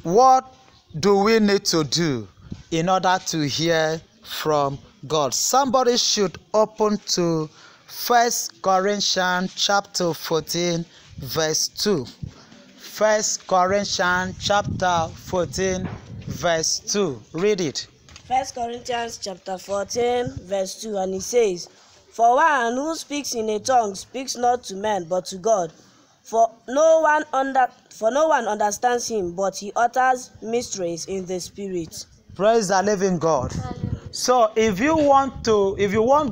What do we need to do in order to hear from God? Somebody should open to 1 Corinthians chapter 14 verse 2. 1 Corinthians chapter 14 verse 2. Read it. 1 Corinthians chapter 14 verse 2, and it says, "For one who speaks in a tongue speaks not to men but to God, for no one understands him, but he utters mysteries in the spirit." Praise the living God. So if you want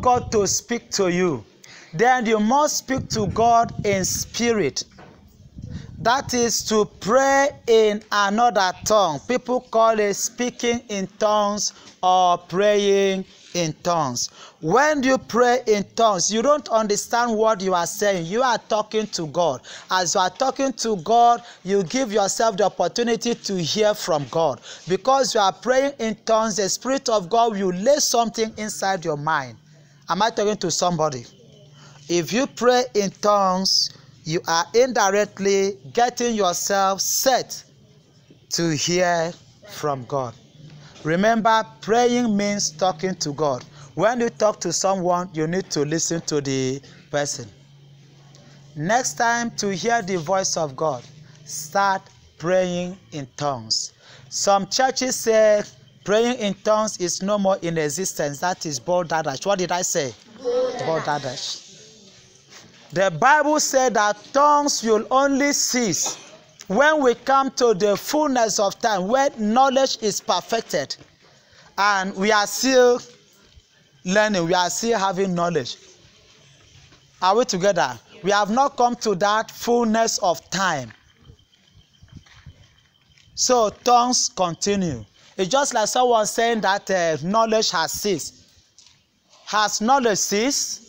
God to speak to you, then you must speak to God in spirit. That is to pray in another tongue. People call it speaking in tongues or praying in tongues. When you pray in tongues, you don't understand what you are saying. You are talking to God. As you are talking to God, you give yourself the opportunity to hear from God. Because you are praying in tongues, the Spirit of God will lay something inside your mind. Am I talking to somebody? If you pray in tongues, you are indirectly getting yourself set to hear from God. Remember, praying means talking to God. When you talk to someone, you need to listen to the person. Next time, to hear the voice of God, start praying in tongues. Some churches say praying in tongues is no more in existence. That is Bodadash. What did I say? Bodadash. The Bible said that tongues will only cease when we come to the fullness of time, where knowledge is perfected. And we are still learning, we are still having knowledge. Are we together? We have not come to that fullness of time. So tongues continue. It's just like someone saying that knowledge has ceased. Has knowledge ceased?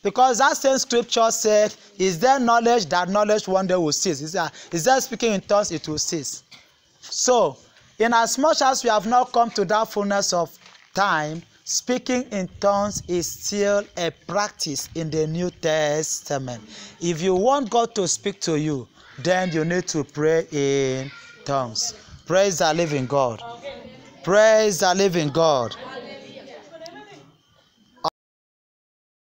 Because that same scripture said, is there knowledge that knowledge one day will cease? Is there speaking in tongues, it will cease. So, in as much as we have not come to that fullness of time, speaking in tongues is still a practice in the New Testament. If you want God to speak to you, then you need to pray in tongues. Praise the living God. Praise the living God.